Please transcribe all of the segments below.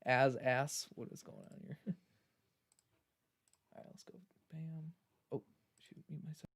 as ass. What is going on here? All right, let's go. Bam. Oh, shoot, mute myself.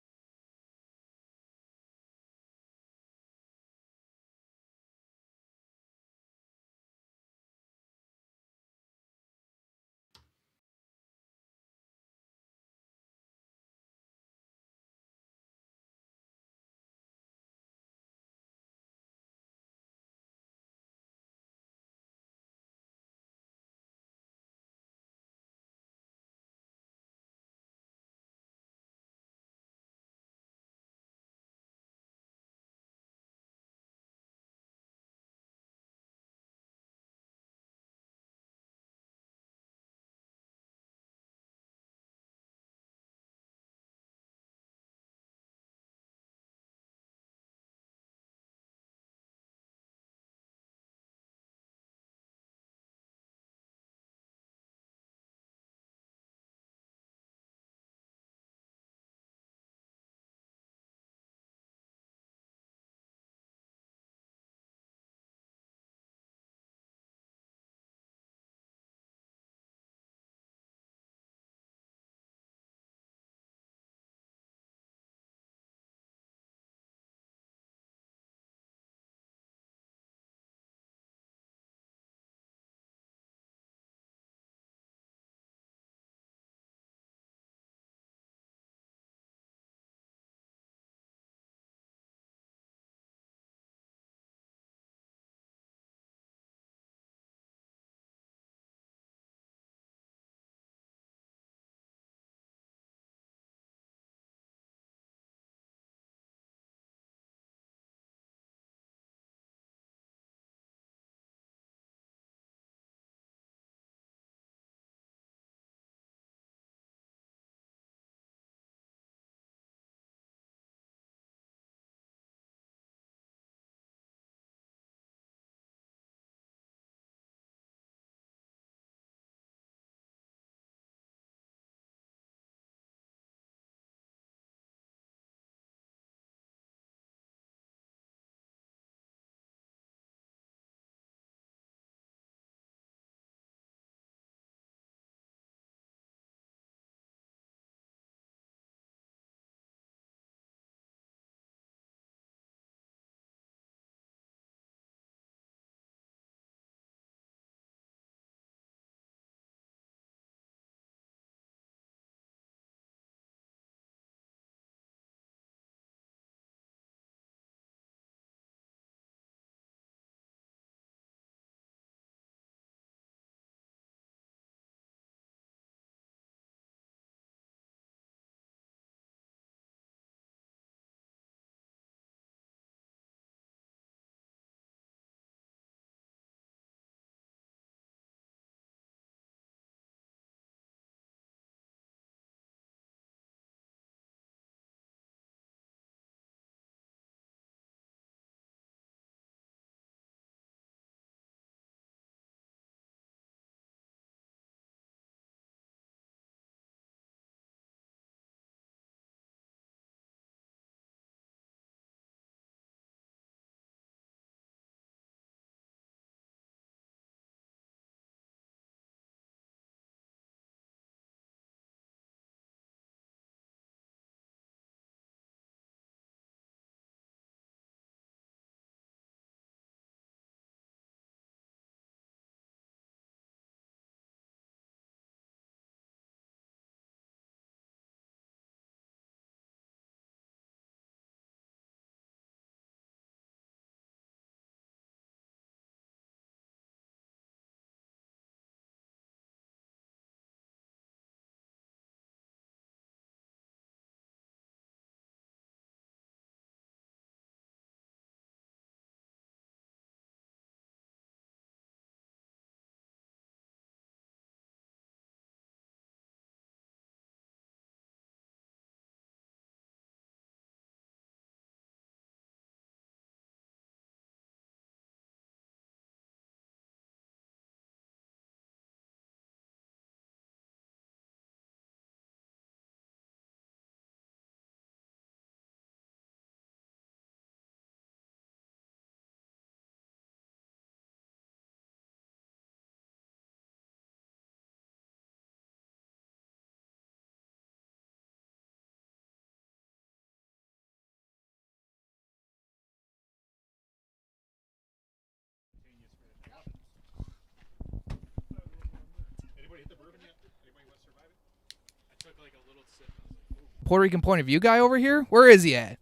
Puerto Rican point of view guy over here? Where is he at?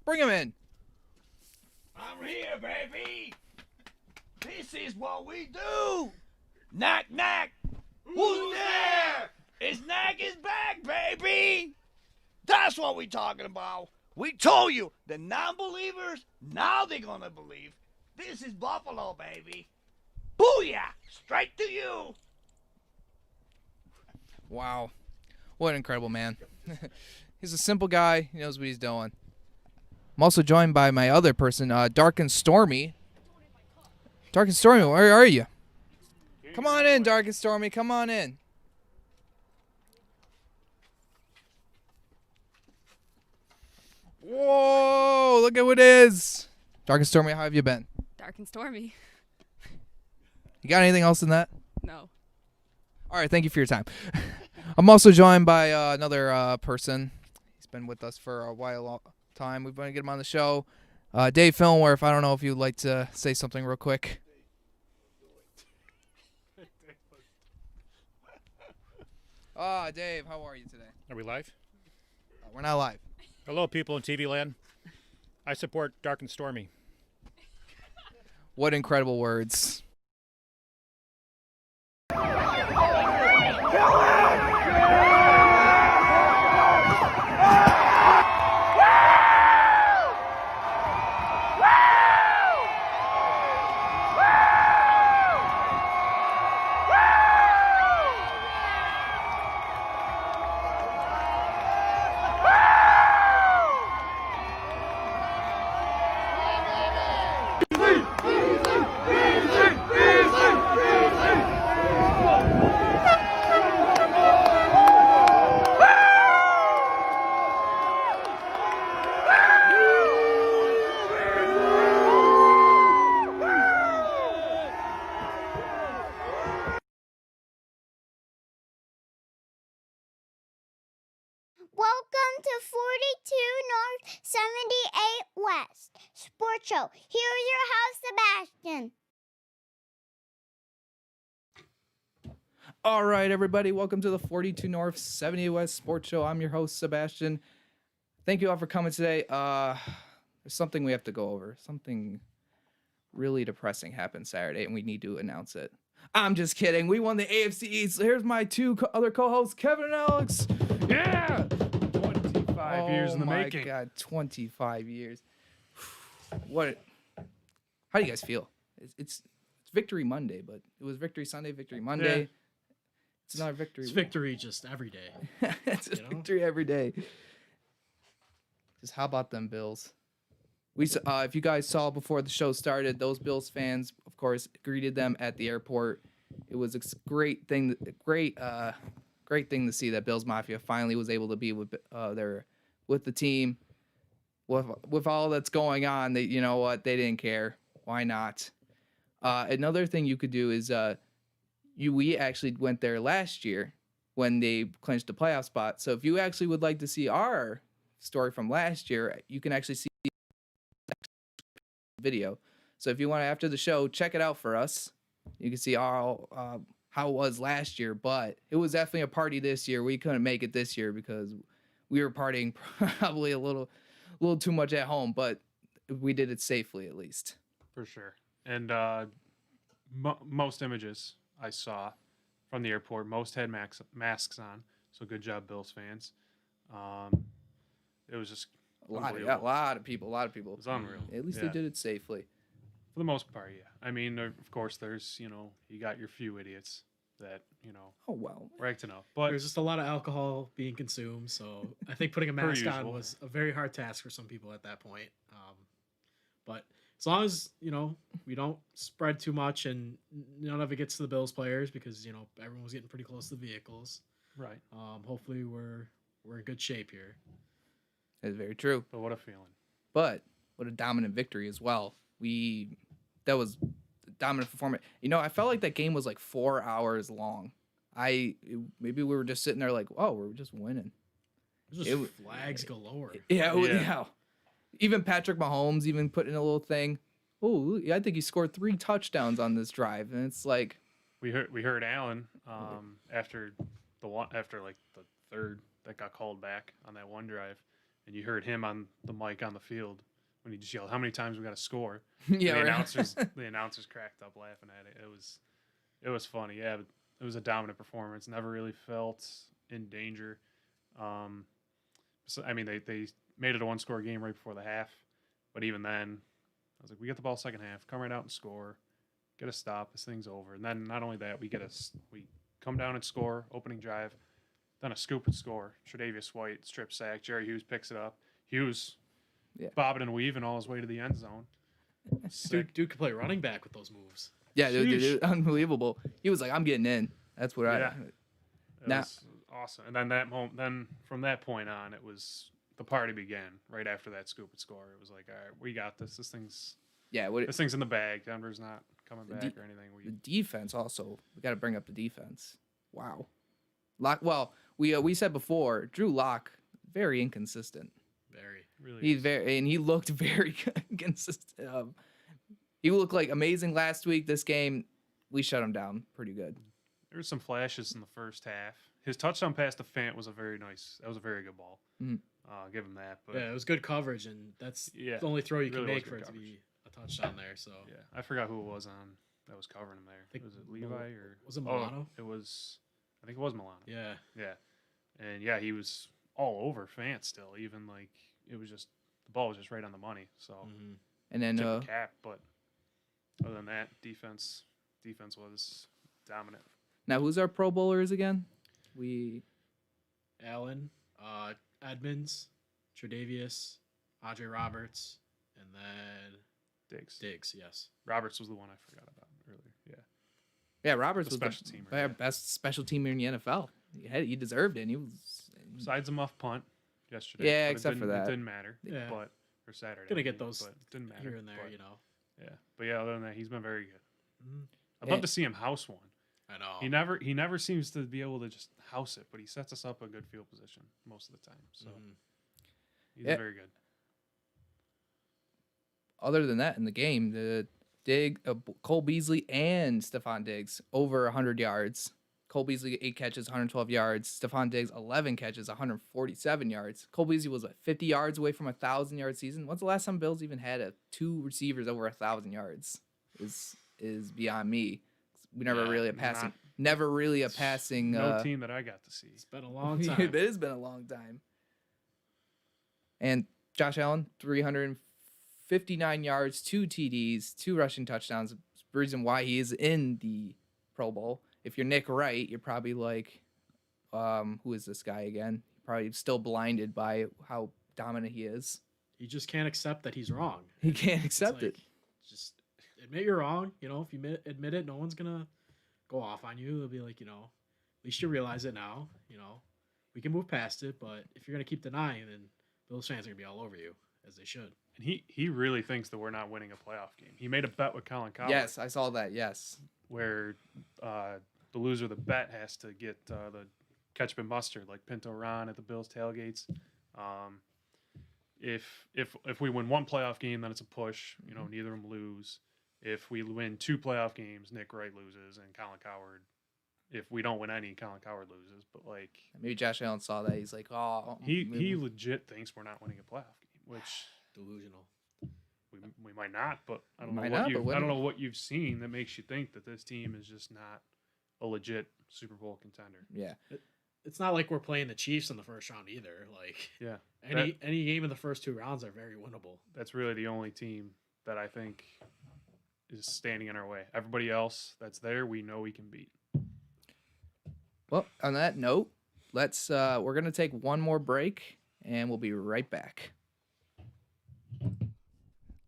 Bring him in. I'm here, baby. This is what we do. Knock, knock. Who's there? It's Knack is back, baby. That's what we talking about. We told you, the non-believers, now they're going to believe. This is Buffalo, baby. Booyah! Straight to you. Wow. What an incredible man. He's a simple guy. He knows what he's doing. I'm also joined by my other person, Dark and Stormy. Dark and Stormy, where are you? Come on in, Dark and Stormy. Come on in. Whoa, look at what it is. Dark and Stormy, how have you been? Dark and stormy. You got anything else in that? No. All right, thank you for your time. I'm also joined by another person. He's been with us for a while time. We're going to get him on the show. Dave Filmworth, I don't know if you'd like to say something real quick. Dave, how are you today? Are we live? We're not live. Hello, people in TV land. I support Dark and Stormy. What incredible words. Welcome to 42 North 78 West Sports Show. Here's your host, Sebastian. All right, everybody. Welcome to the 42 North 78 West Sports Show. I'm your host, Sebastian. Thank you all for coming today. There's something we have to go over. Something really depressing happened Saturday, and we need to announce it. I'm just kidding. We won the AFC East. Here's my two other co-hosts, Kevin and Alex. Yeah! 25 years in the making. Oh, my God. 25 years. What? How do you guys feel? It's Victory Monday, but it was Victory Sunday, Victory Monday. Yeah. It's not a victory. It's victory just every day. It's a victory every day. Just how about them Bills? If you guys saw before the show started, those Bills fans, of course, greeted them at the airport. It was a great thing to see that Bills Mafia finally was able to be with the team. With all that's going on, you know what? They didn't care. Why not? Another thing you could do is we actually went there last year when they clinched the playoff spot. So if you actually would like to see our story from last year, you can actually see the video. So if you want to, after the show, check it out for us. You can see how it was last year, but it was definitely a party this year. We couldn't make it this year because we were partying probably a little too much at home, but we did it safely at least. For sure. And most images I saw from the airport, most had masks on. So good job, Bills fans. It was just A lot of people. It was unreal. At least they did it safely. For the most part, yeah. I mean, of course, there's, you got your few idiots that, Oh, well. we're acting up. But There's just a lot of alcohol being consumed, so I think putting a mask on usual. was a very hard task for some people at that point. But as long as, we don't spread too much and none of it gets to the Bills players because, everyone was getting pretty close to the vehicles. right. Hopefully we're in good shape here. That's very true. But what a feeling. But what a dominant victory as well. That was a dominant performance. I felt like that game was like 4 hours long. Maybe we were just sitting there like, oh, we're just winning. Just flags galore. Yeah. Even Patrick Mahomes even put in a little thing. Oh, I think he scored 3 touchdowns on this drive, and it's like We heard Allen after the third that got called back on that one drive, and you heard him on the mic on the field when he just yelled, "How many times we got to score?" Yeah, the right. announcers cracked up laughing at it. It was funny. Yeah, it was a dominant performance. Never really felt in danger. So I mean, they made it a 1-score game right before the half, but even then, I was like, we get the ball second half, come right out and score, get a stop, this thing's over. And then not only that, we come down and score, opening drive, then a scoop and score. Tre'Davious White strip sack, Jerry Hughes picks it up. Hughes bobbing and weaving all his way to the end zone. Dude could play running back with those moves. Yeah, dude, unbelievable. He was like, I'm getting in. That's what It Now- was awesome. And then from that point on, the party began right after that scoop and score. It was like, all right, we got this. This thing's in the bag. Denver's not coming back or anything. The defense also. We got to bring up the defense. Wow. Lock. Well, we said before, Drew Lock, very inconsistent. Very. Really, He looked very consistent. He looked like amazing last week. This game, we shut him down pretty good. there were some flashes in the first half. His touchdown pass to Fant was a very good ball. Mhm. Give him that. But Yeah, it was good coverage, and that's the only throw you can really make was for good it to coverage. be a touchdown there. So yeah, I forgot who it was that was covering him there. think Was it Levi or was it Milano? I think it was Milano. Yeah. Yeah, and yeah, he was all over Fant still. Even like it was just the ball was just right on the money. So Mm-hmm. And then tip of the cap. But other than that, defense was dominant. now who's our Pro Bowlers again? Allen, Edmonds, Tre'Davious, Andre Roberts, and then Diggs. Yes. Roberts was the one I forgot about earlier. Yeah, Roberts The was special the teamer, yeah. best special teamer in the NFL. He deserved it. And he was. Besides a muff punt yesterday. Yeah, but except for that. It didn't matter. Yeah. But for Saturday. Gonna get I mean, those but it didn't matter. here and there, but, you know. Yeah. But yeah, other than that, he's been very good. Mhm. I'd Yeah. love to see him house one. I know. He never seems to be able to just house it, but he sets us up a good field position most of the time. So Mhm. he's Yeah. very good. Other than that, in the game, Cole Beasley and Stephon Diggs over 100 yards. Cole Beasley 8 catches, 112 yards. Stephon Diggs 11 catches, 147 yards. Cole Beasley was 50 yards away from a 1,000-yard season. When's the last time Bills even had two receivers over 1,000 yards? Is beyond me. We never Yeah, really a it's passing. not- Never really a passing. No team that I got to see. It's been a long time. It has been a long time. And Josh Allen, 359 yards, 2 TDs, 2 rushing touchdowns. The reason why he is in the Pro Bowl. If you're Nick Wright, you're probably like, who is this guy again? Probably still blinded by how dominant he is. He just can't accept that he's wrong. He can't It's accept it. like, Just admit you're wrong. You know, if you admit it, no one's gonna go off on you. They'll be like, you know, at least you realize it now. You know, we can move past it. But if you're gonna keep denying, then Bills fans are gonna be all over you, as they should. And he really thinks that we're not winning a playoff game. He made a bet with Colin Cowherd. Yes, I saw that. Yes. Where the loser of the bet has to get the ketchup and mustard, like Pinto Ron at the Bills tailgates. If we win one playoff game, then it's a push. You know, neither of them lose. If we win 2 playoff games, Nick Wright loses, and Colin Cowherd. If we don't win any, Colin Cowherd loses. But like Maybe Josh Allen saw that. He's like, oh. he legit thinks we're not winning a playoff game, which Delusional. we might not. But I don't know Might what not, but I don't know what you've seen that makes you think that this team is just not a legit Super Bowl contender. Yeah. It's not like we're playing the Chiefs in the first round either. Like Yeah, any game in the first 2 rounds are very winnable. that's really the only team that I think is standing in our way. Everybody else that's there, we know we can beat. Well, on that note, we're gonna take one more break, and we'll be right back.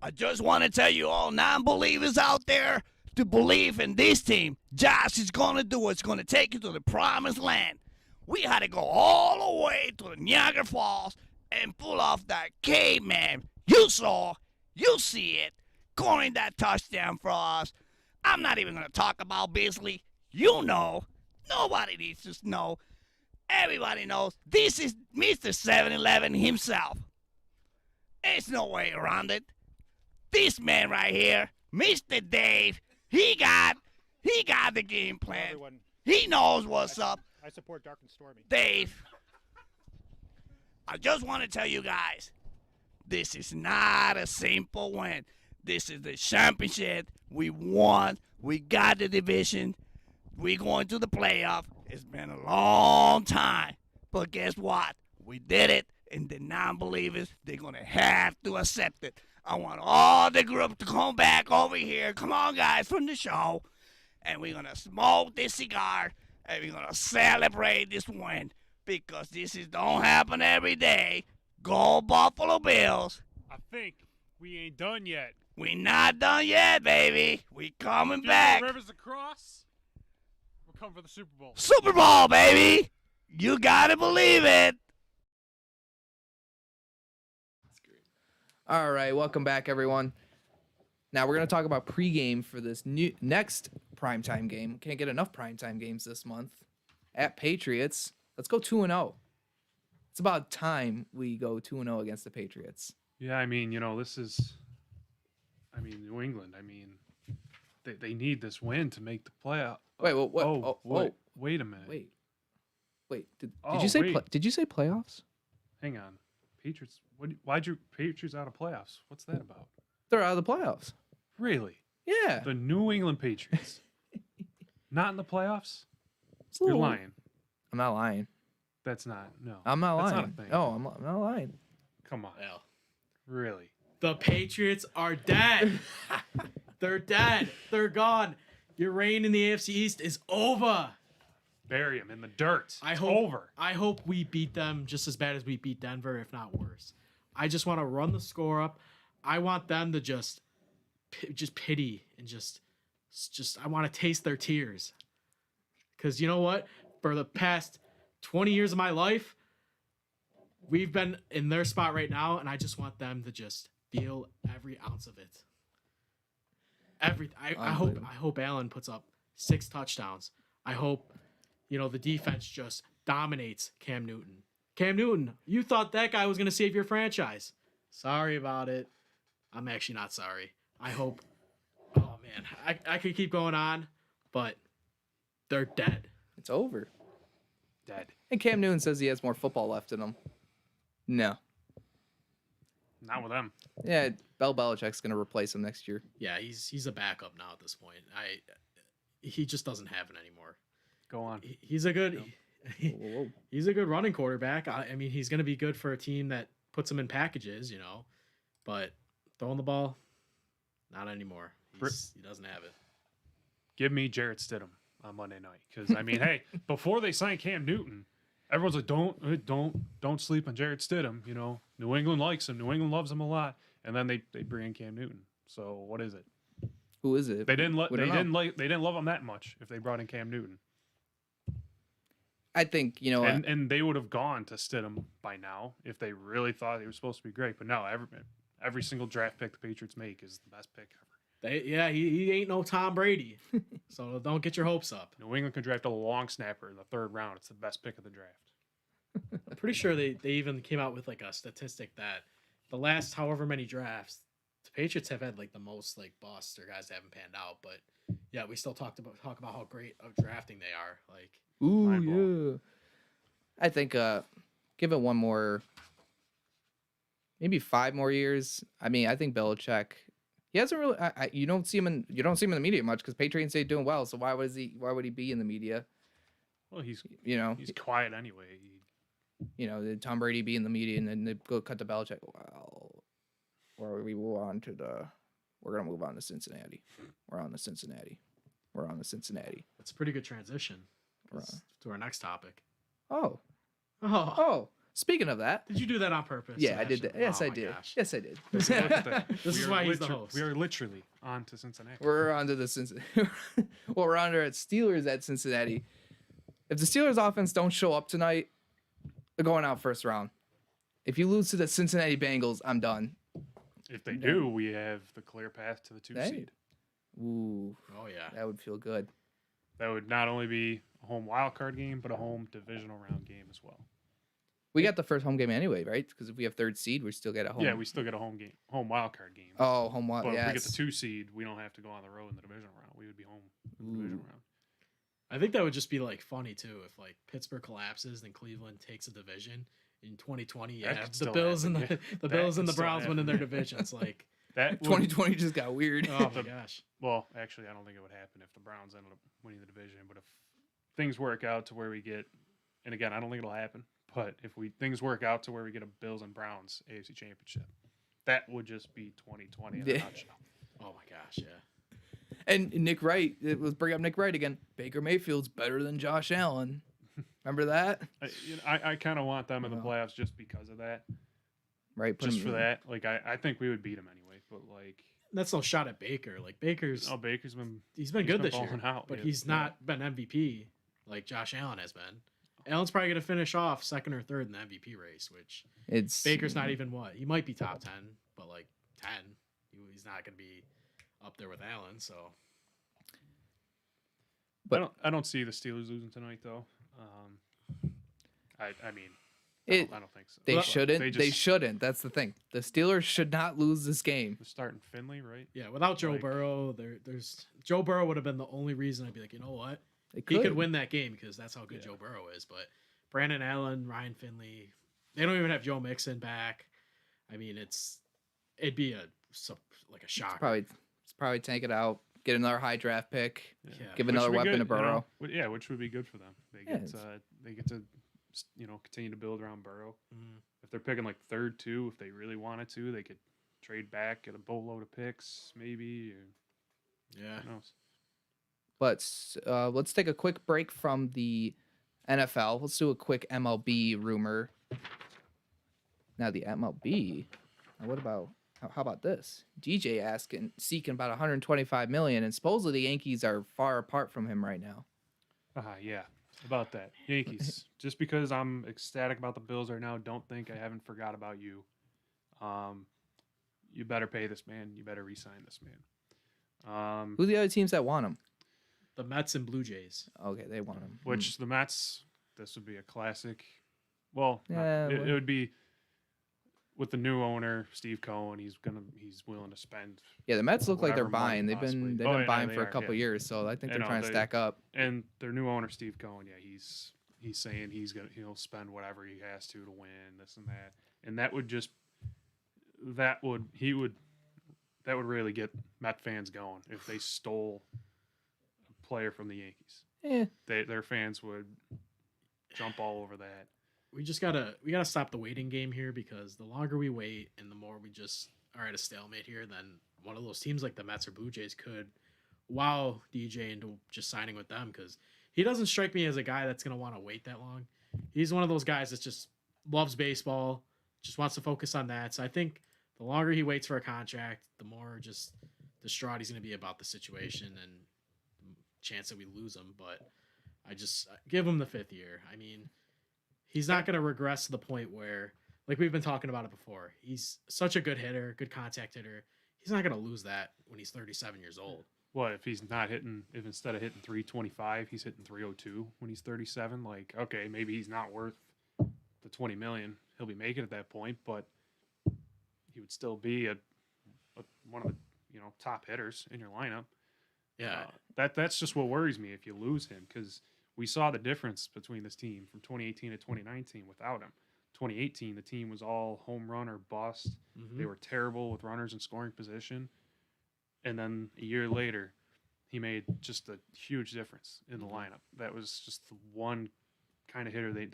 I just want to tell you all non-believers out there to believe in this team. Josh is going to do what's going to take you to the promised land. We had to go all the way to the Niagara Falls and pull off that caveman. You saw, you see it, scoring that touchdown for us. I'm not even going to talk about Beasley. You know. Nobody needs to know. Everybody knows this is Mr. 7-Eleven himself. There's no way around it. This man right here, Mr. Dave, he got the game Hello, plan. everyone. He knows what's up. I support Dark and Stormy. Dave, I just want to tell you guys, this is not a simple win. This is the championship. We won. We got the division. We going to the playoff. It's been a long time. But guess what? We did it. And the non-believers, they're going to have to accept it. I want all the group to come back over here. Come on, guys, from the show. And we're going to smoke this cigar. And we're going to celebrate this win. Because don't happen every day. Go Buffalo Bills. I think we ain't done yet. We not done yet, baby. We coming If back. the rivers across, we'll come for the Super Bowl. Super Bowl, baby. You gotta believe it. All right, welcome back, everyone. Now we're going to talk about pregame for this next primetime game. Can't get enough primetime games this month. At Patriots. Let's go 2-0. It's about time we go 2-0 against the Patriots. Yeah, I mean, this is, New England. They need this win to make the playoff. Wait, what? Wait a minute. Wait. Did you say did you say playoffs? Hang on. Patriots. Why'd you Patriots out of playoffs? What's that about? They're out of the playoffs. Really? Yeah. The New England Patriots. Not in the playoffs? It's a You're little- lying. I'm not lying. That's not. No. I'm not That's lying. not a thing. No, I'm not lying. Come on. Well, Really? the Patriots are dead. They're dead. They're gone. Your reign in the AFC East is over. Bury him in the dirt. I It's hope over. I hope we beat them just as bad as we beat Denver, if not worse. I just want to run the score up. I want them to just pity and just I want to taste their tears. Because you know what? For the past 20 years of my life, we've been in their spot right now, and I just want them to just feel every ounce of it. I hope Allen puts up 6 touchdowns. I hope, the defense just dominates Cam Newton. Cam Newton, you thought that guy was going to save your franchise. Sorry about it. I'm actually not sorry. I hope. Oh, man. I could keep going on, but they're dead. It's over. Dead. And Cam Newton says he has more football left in him. No. Not with them. Yeah, Belichick's going to replace him next year. Yeah, he's a backup now at this point. He just doesn't have it anymore. Go on. He's a good Whoa. he's a good running quarterback. I mean, he's going to be good for a team that puts him in packages, but throwing the ball, not anymore. He doesn't have it. Give me Jarrett Stidham on Monday night. Because, hey, before they signed Cam Newton, everyone's like, don't sleep on Jarrett Stidham. New England likes him. New England loves him a lot. And then they bring in Cam Newton. So what is it? Who is it? They didn't We don't know. they didn't love him that much if they brought in Cam Newton. I think, And they would have gone to Stidham by now if they really thought he was supposed to be great. But no, every single draft pick the Patriots make is the best pick ever. He ain't no Tom Brady. So don't get your hopes up. New England could draft a long snapper in the 3rd round. It's the best pick of the draft. I'm pretty sure they even came out with like a statistic that the last however many drafts, the Patriots have had like the most like busts or guys that haven't panned out. But yeah, we still talk about how great of drafting they are. Like, ooh, yeah. I think give it one more, maybe 5 more years. I think Belichick. He hasn't really. You don't see him in the media much because Patriots ain't doing well. So why would he be in the media? Well, he's he's quiet anyway. did Tom Brady be in the media and then they go cut to Belichick? Well, or we move on to we're gonna move on to Cincinnati. We're on to Cincinnati. it's a pretty good transition to our next topic. Oh, Oh, speaking of that, did you do that on purpose? yeah, I did Sebastian? that. Yes, Oh I my did. gosh. Yes, I did. Look at that. This is why he's the host. We are literally on to Cincinnati. We're on to the Cincinnati. Well, we're on to Steelers at Cincinnati. If the Steelers offense don't show up tonight, they're going out first round. If you lose to the Cincinnati Bengals, I'm done. If they do, we have the clear path to the 2 seed. Ooh, Oh yeah. that would feel good. That would not only be a home wild card game, but a home divisional round game as well. We got the first home game anyway, right? Because if we have 3rd seed, we still get a home. Yeah, we still get a home wild card game. Oh, home wild. But Yeah. if we get the 2 seed, we don't have to go on the road in the divisional round. We would be home in the divisional round. I think that would just be like funny too if like Pittsburgh collapses and Cleveland takes a division In 2020, That yeah, could the still Bills and happen, the yeah. Bills That and the could still Browns winning their happen. divisions. Like, That would, 2020 just got weird. oh my gosh. well, actually, I don't think it would happen if the Browns ended up winning the division. But if things work out to where we get, and again, I don't think it'll happen, but if things work out to where we get a Bills and Browns AFC Championship, that would just be 2020 in a Yeah. nutshell. Oh my gosh, yeah. And Nick Wright, let's bring up Nick Wright again. Baker Mayfield's better than Josh Allen. Remember that? I kind of want them in the Well. playoffs just because of that. Right. put Just him for in. that. Like, I think we would beat them anyway. But, like, That's no shot at Baker. Like Baker's, Baker's been he's been he's good been this year, balling out, but yeah. he's not been MVP like Josh Allen has been. Allen's probably going to finish off second or third in the MVP race, which It's Baker's not even what? He might be top 10, but like 10. He's not going to be up there with Allen, so. But- I don't see the Steelers losing tonight, though. I mean, It, I don't think so. they Well, shouldn't. they They just- shouldn't. That's the thing. The Steelers should not lose this game. They're starting Finley, right? Yeah, without Joe Like- Burrow, there's Joe Burrow would have been the only reason I'd be like, you know what? They He could win that game because that's how good Yeah. Joe Burrow is. But Brandon Allen, Ryan Finley, they don't even have Joe Mixon back. I mean, it'd be a shock. Probably tank it out. Get another high draft pick. Yeah. Give Which another would be weapon good, to Burrow. Yeah, which would be good for them. They Yeah, get to continue to build around Burrow. Mhm. If they're picking like third, too, if they really wanted to, they could trade back, get a boatload of picks, maybe. Or Yeah. who knows? But let's take a quick break from the NFL. Let's do a quick MLB rumor. Now the MLB. Now what about how about this? DJ seeking about 125 million, and supposedly the Yankees are far apart from him right now. Yeah, about that. Yankees. Just because I'm ecstatic about the Bills right now, don't think I haven't forgot about you. You better pay this man. You better re-sign this man. Who are the other teams that want him? The Mets and Blue Jays. Okay, they want him. Which the Mets, this would be a classic. Well, Yeah, it well- would be with the new owner, Steve Cohen. He's willing to spend. Yeah, the Mets look like they're whatever money buying. They've possibly. been Oh, yeah, buying they for a are, couple yeah. years, so I think You they're know, trying to they- stack up. And their new owner, Steve Cohen, yeah, he's saying he'll spend whatever he has to win this and that, and that would really get Met fans going if they stole a player from the Yankees. Yeah, Their fans would jump all over that. We gotta stop the waiting game here, because the longer we wait and the more we just are at a stalemate here, then one of those teams like the Mets or Blue Jays could wow DJ into just signing with them, because he doesn't strike me as a guy that's gonna want to wait that long. He's one of those guys that just loves baseball, just wants to focus on that. So I think the longer he waits for a contract, the more just distraught he's gonna be about the situation and the chance that we lose him. But I just give him the 5th year. I mean, he's not going to regress to the point where, like we've been talking about it before, he's such a good hitter, good contact hitter. He's not going to lose that when he's 37 years old. What if he's not hitting? If instead of hitting 325, he's hitting 302 when he's 37? Like, okay, maybe he's not worth the 20 million he'll be making at that point, but he would still be one of the top hitters in your lineup. Yeah. That's just what worries me if you lose him, because we saw the difference between this team from 2018 to 2019 without him. 2018, the team was all home run or bust. Mhm. They were terrible with runners in scoring position. And then a year later, he made just a huge difference in the lineup. That was just the one kind of hitter they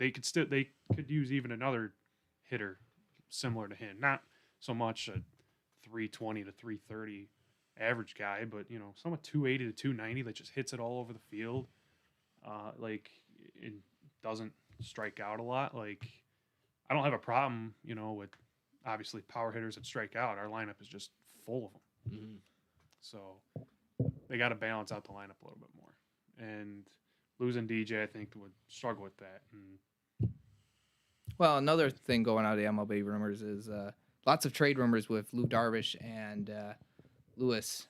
could use even another hitter similar to him. Not so much a 320 to 330 average guy, but someone 280 to 290 that just hits it all over the field. Like, it doesn't strike out a lot. Like, I don't have a problem, with obviously power hitters that strike out. Our lineup is just full of them. Mhm. So they got to balance out the lineup a little bit more. And losing DJ, I think, would struggle with that. And Well, another thing going out of the MLB rumors is lots of trade rumors with Lou Darvish and Luis.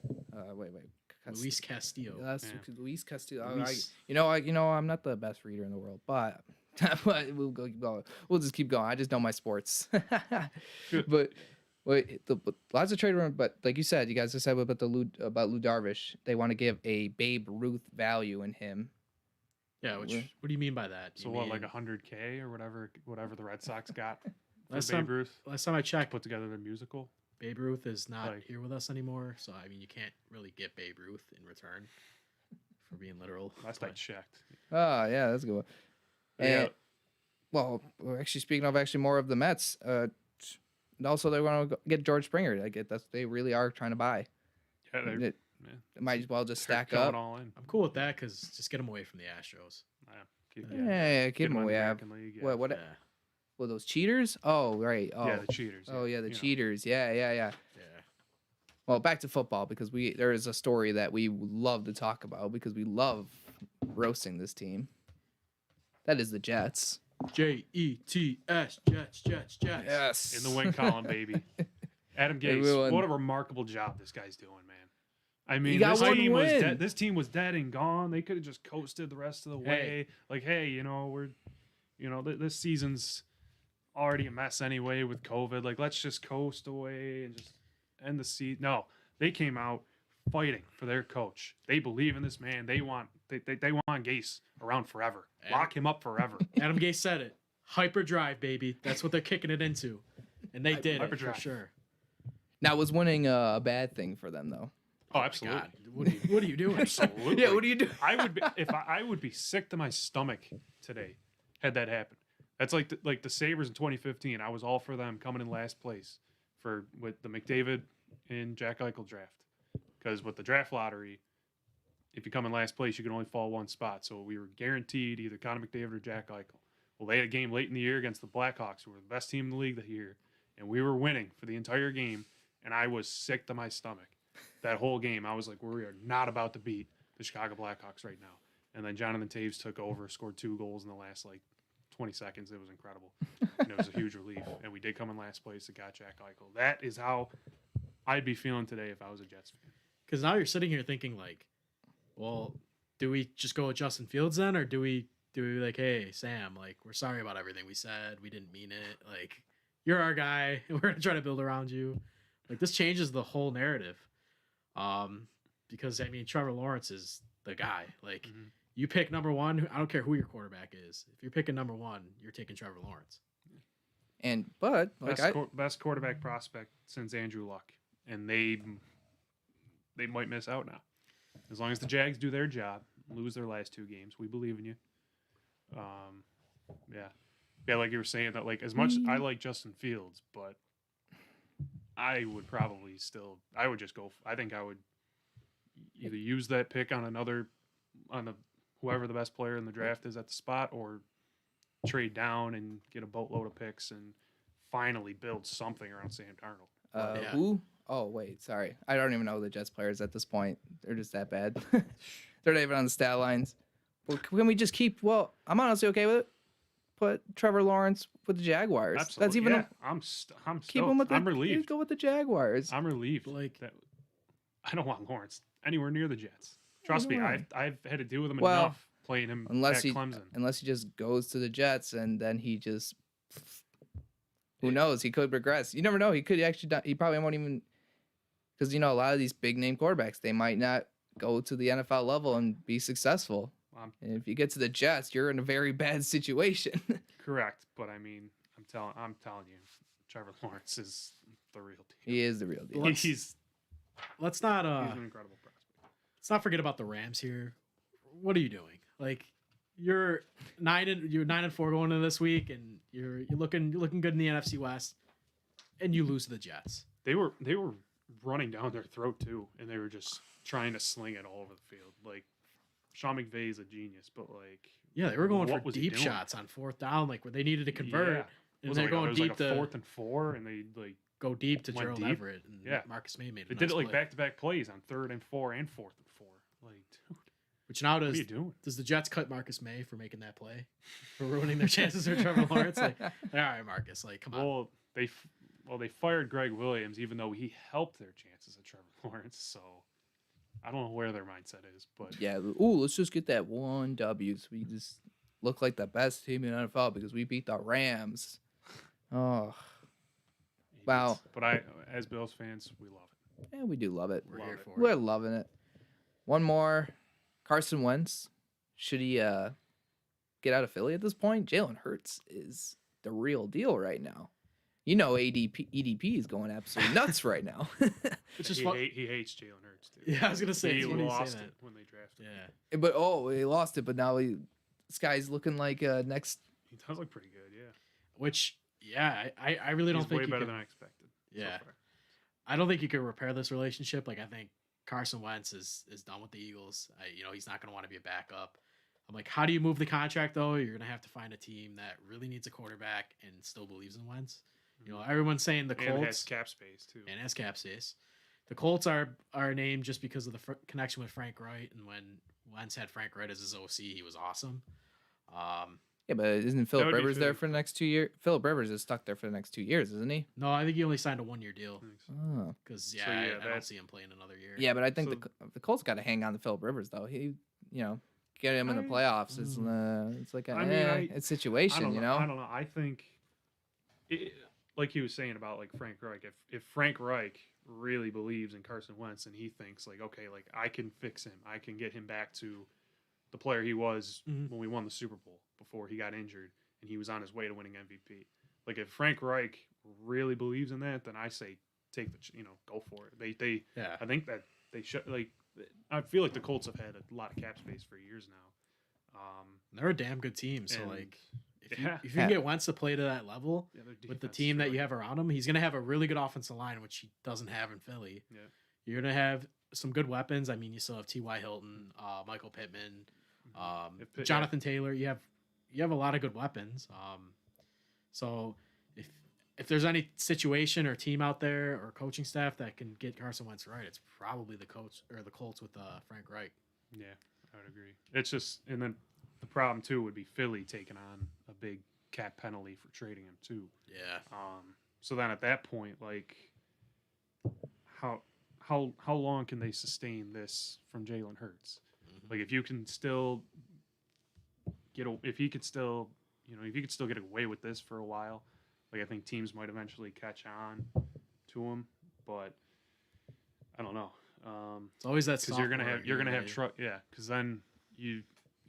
Luis Castillo. That's Yeah. Luis Castillo. Luis. I'm not the best reader in the world, but we'll keep going. We'll just keep going. I just know my sports. but lots of trade rumors. But like you said, you guys just said about Lou Darvish. They want to give a Babe Ruth value in him. Yeah, what Yeah. do you mean by that? So You what, like mean- 100K or whatever the Red Sox got for Last Babe time- Ruth Last time I checked, put together their musical? Babe Ruth is not Like- here with us anymore, so I mean, you can't really get Babe Ruth in return for being literal. Last I but- checked. Oh yeah, that's a good one. Yeah. And, well, we're actually speaking of more of the Mets. And also they want to get George Springer. I get they really are trying to buy. Yeah, they're, It yeah, might as well just they're stack coming up. all in. I'm cool with that because just get him away from the Astros. Yeah, keep, Yeah, Get keep them in the away. American League, yeah. What? Yeah, Well, those cheaters? Oh, right. Oh, Yeah, the cheaters. oh yeah, the you know. cheaters. Yeah. yeah. Well, back to football because there is a story that we would love to talk about because we love roasting this team. That is the Jets. Jets, Jets. Yes. In the win column, baby. Adam Gase, Everyone- what a remarkable job this guy's doing, man. I mean, got this one team was win. dead. This team was dead and gone. They could have just coasted the rest of the way. Like, hey, this season's already a mess anyway with COVID. Like, let's just coast away and just end the season. No, they came out fighting for their coach. They believe in this man. They want Gase around forever. Lock him up forever. Adam Gase said it. Hyperdrive, baby. That's what they're kicking it into, and they did it for Hyperdrive. sure. Now, was winning a bad thing for them though? Oh, absolutely. God, what are you doing? Absolutely. Yeah. What do you do? I would be I would be sick to my stomach today had that happened. That's like the Sabres in 2015. I was all for them coming in last place with the McDavid and Jack Eichel draft, because with the draft lottery, if you come in last place, you can only fall one spot. So we were guaranteed either Connor McDavid or Jack Eichel. Well, they had a game late in the year against the Blackhawks, who were the best team in the league that year, and we were winning for the entire game, and I was sick to my stomach. That whole game, I was like, we are not about to beat the Chicago Blackhawks right now. And then Jonathan Taves took over, scored 2 goals in the last 20 seconds. It was incredible. And it was a huge relief. And we did come in last place and got Jack Eichel. That is how I'd be feeling today if I was a Jets fan. Because now you're sitting here thinking like, well, do we just go with Justin Fields then, or do we like, hey Sam, like we're sorry about everything we said, we didn't mean it, like you're our guy, and we're gonna try to build around you. Like this changes the whole narrative. Because I mean Trevor Lawrence is the guy. Like you pick number one. I don't care who your quarterback is. If you're picking number one, you're taking Trevor Lawrence. But Best quarterback prospect since Andrew Luck. And they might miss out now. As long as the Jags do their job, lose their last 2 games, we believe in you. Yeah, like you were saying that, like as much I like Justin Fields, but I would probably I would just go. I think I would either use that pick on whoever the best player in the draft is at the spot, or trade down and get a boatload of picks and finally build something around Sam Darnold. Yeah. Who? Oh wait, sorry. I don't even know the Jets players at this point. They're just that bad. They're not even on the stat lines. Well, can we just keep? Well, I'm honestly okay with it. Put Trevor Lawrence with the Jaguars. Absolutely. That's even. Yeah, I'm stoked. Keep him with the. I'm relieved. Go with the Jaguars. I'm relieved. Like- That I don't want Lawrence anywhere near the Jets. Trust me, Anywhere. I've had to deal with him Well, enough playing him unless at he Clemson. just goes to the Jets and then he just. Who knows? He could regress. You never know. He could actually. He probably won't even. Because a lot of these big name quarterbacks, they might not go to the NFL level and be successful. And if you get to the Jets, you're in a very bad situation. Correct, but I mean, I'm telling you, Trevor Lawrence is the real deal. He is the real deal. Well, He's Let's not an incredible prospect. let's not forget about the Rams here. What are you doing? Like you're 9-4 going into this week, and you're looking good in the NFC West, and you lose to the Jets. They were running down their throat too, and they were just trying to sling it all over the field. Like Sean McVay is a genius, but like Yeah, they were going what for was he deep doing? shots on 4th down, like where they needed to convert, Yeah. and Was they're it going it was deep like a to 4th and 4, and they go deep to went Gerald deep. Everett, and Yeah. Marcus May made a they nice did it like play. back-to-back plays on 3rd and 4 and 4th and 4. Like, dude, Which now what are you doing? does the Jets cut Marcus May for making that play, for ruining their chances for Trevor Lawrence? Like, all right, Marcus, like come on. Well, they fired Greg Williams, even though he helped their chances at Trevor Lawrence. So I don't know where their mindset is, but Yeah. Ooh, let's just get that one W so we just look like the best team in the NFL because we beat the Rams. Oh, wow. But as Bills fans, we love it. yeah, we do love it. We're Love here it. for We're it. loving it. One more. Carson Wentz. Should he get out of Philly at this point, Jalen Hurts is the real deal right now. You know, EDP is going absolutely nuts right now. It's just he hates Jalen Hurts, too. Yeah, I was gonna say He it's funny you say lost that. it when they drafted him. Yeah. But he lost it. But now this guy's looking like next. He does look pretty good, yeah. Which, yeah, I really don't He's think way you better can, than I expected. Yeah. So far. I don't think you can repair this relationship. Like, I think Carson Wentz is done with the Eagles. He's not going to want to be a backup. I'm like, how do you move the contract, though? You're going to have to find a team that really needs a quarterback and still believes in Wentz. Everyone's saying the Colts. And it has cap space, too. And has cap space. The Colts are named just because of the connection with Frank Wright. And when Wentz had Frank Wright as his OC, he was awesome. Yeah, but isn't Philip would be Rivers there Philly. for the next 2 years? Philip Rivers is stuck there for the next 2 years, isn't he? No, I think he only signed a 1-year deal. Oh. Because, So, I don't that's- see him playing another year. Yeah, but I think So- the Colts got to hang on to Philip Rivers though. He, get him in the playoffs. It's like it's situation, I don't know. I think, like he was saying about like Frank Reich, if Frank Reich really believes in Carson Wentz and he thinks like, okay, like I can fix him, I can get him back to the player he was when we won the Super Bowl before he got injured and he was on his way to winning MVP. Like if Frank Reich really believes in that, then I say take go for it. They Yeah. I think that they should like. I feel like the Colts have had a lot of cap space for years now. They're a damn good team. So, and- like, if Yeah. you can get Wentz to play to that level Yeah, their with the defense team is that really you have around him, he's going to have a really good offensive line, which he doesn't have in Philly. Yeah. You're going to have some good weapons. I mean, you still have T.Y. Hilton, Michael Pittman, Jonathan Taylor. You have a lot of good weapons. So if there's any situation or team out there or coaching staff that can get Carson Wentz right, it's probably the Colts with Frank Reich. Yeah, I would agree. It's just, and then the problem too would be Philly taking on a big cap penalty for trading him too. Yeah. So then at that point, like, how long can they sustain this from Jalen Hurts? Like, if you can still if he could still get away with this for a while, like I think teams might eventually catch on to him, but I don't know. It's always that Because you're gonna have because then you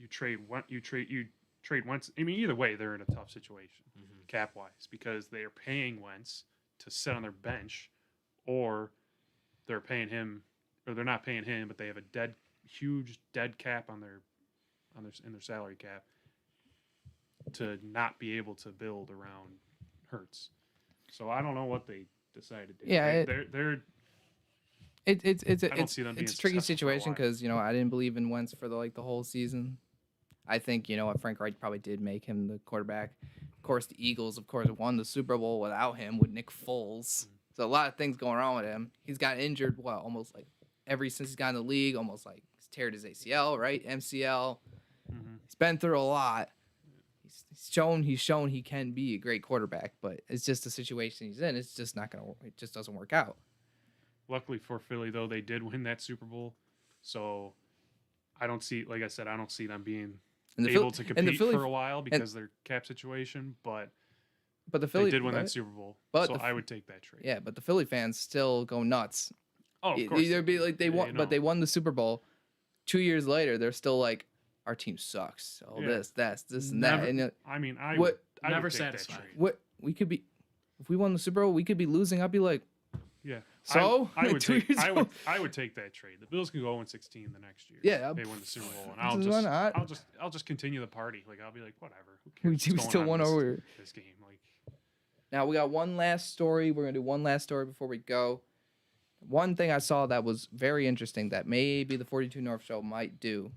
trade Wentz. I mean, either way, they're in a tough situation cap wise because they are paying Wentz to sit on their bench, or they're paying him, or they're not paying him, but they have a huge dead cap in their salary cap to not be able to build around Hurts. So I don't know what they decided to do. Yeah, they're it's I don't see them being a tricky successful for a situation while. because I didn't believe in Wentz for the whole season. I think what Frank Reich probably did make him the quarterback. Of course, the Eagles won the Super Bowl without him with Nick Foles. So a lot of things going on with him. He's got injured almost like since he's got in the league, almost like he's teared his ACL, right? MCL. He's been through a lot. He's shown he can be a great quarterback, but it's just the situation he's in. It's just not gonna. It just doesn't work out. Luckily for Philly, though, they did win that Super Bowl, so I don't see them being able to compete for a while because of their cap situation. But the Philly they did win that Super Bowl, so I would take that trade. Yeah, but the Philly fans still go nuts. Oh, of course. They'd be like but they won the Super Bowl. 2 years later, they're still like, our team sucks. Oh, this, and that. And I mean, I what- would never take that satisfied. trade. what we could be, if we won the Super Bowl, we could be losing. I'd be like, Yeah. So? I would 2 take, years I ago? would I would take that trade. The Bills can go 0-16 the next year. Yeah, They win the Super Bowl, and why not? I'll just continue the party. Like I'll be like, whatever. Who we cares? what's still going on won in over. this game. Like, Now we got one last story. We're gonna do one last story before we go. One thing I saw that was very interesting that maybe the 42 North show might do.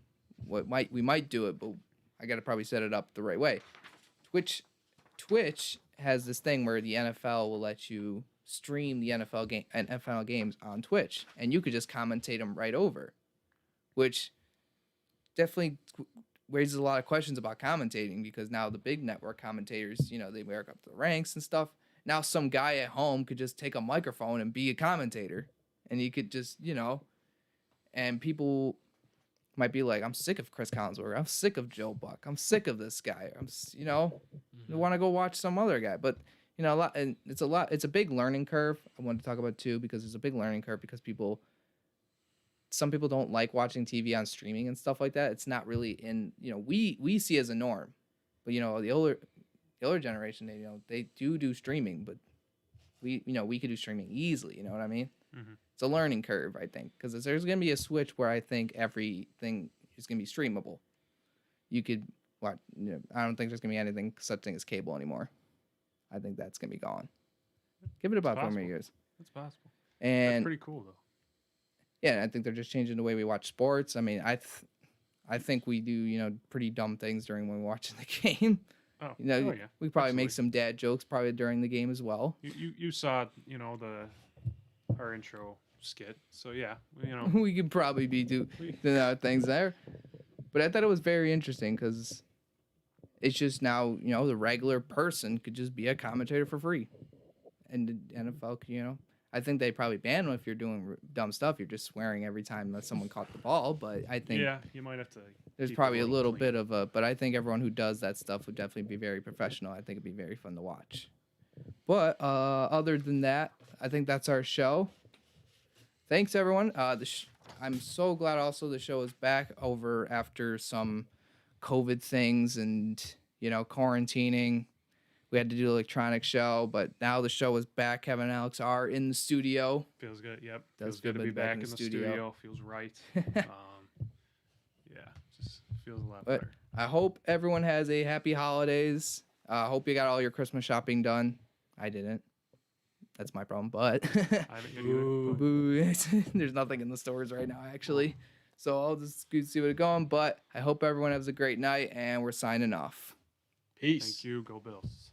We might do it, but I gotta probably set it up the right way. Twitch has this thing where the NFL will let you stream the NFL games on Twitch, and you could just commentate them right over, which definitely raises a lot of questions about commentating because now the big network commentators, they work up the ranks and stuff. Now some guy at home could just take a microphone and be a commentator, and he could just, and people might be like, I'm sick of Chris Collinsworth. I'm sick of Joe Buck. I'm sick of this guy. I want to go watch some other guy. But, a lot, and it's a big learning curve. I wanted to talk about too, because it's a big learning curve because some people don't like watching TV on streaming and stuff like that. It's not really we see as a norm. But the older generation, they do streaming, but we could do streaming easily. You know what I mean? Mhm. It's a learning curve, I think, because there's gonna be a switch where I think everything is gonna be streamable. You could watch. I don't think there's gonna be anything such thing as cable anymore. I think that's gonna be gone. Give it about 4 more possible. years. That's possible. And That's pretty cool though. yeah, I think they're just changing the way we watch sports. I mean, I think we do pretty dumb things during when we're watching the game. Oh, yeah. We probably Absolutely. make some dad jokes probably during the game as well. You saw our intro skit, so yeah, We could probably be doing other things there. But I thought it was very interesting because it's just now, the regular person could just be a commentator for free. And the NFL, I think they probably ban them if you're doing dumb stuff. You're just swearing every time that someone caught the ball. But I think yeah, you might have to. there's keep it probably a little clean. bit of but I think everyone who does that stuff would definitely be very professional. I think it'd be very fun to watch. But other than that, I think that's our show. Thanks, everyone. I'm so glad also the show is back over after some COVID things and, quarantining. We had to do an electronic show, but now the show is back. Kevin and Alex are in the studio. Feels good. Yep. Does Feels feel good to good be back back in in the the studio. studio. Feels right. Yeah, just feels a lot But better. I hope everyone has a happy holidays. I hope you got all your Christmas shopping done. I didn't. That's my problem, but I haven't yet either, but boo. There's nothing in the stores right now, actually. So I'll just go see what it's going. But I hope everyone has a great night, and we're signing off. Peace. thank you. Go Bills.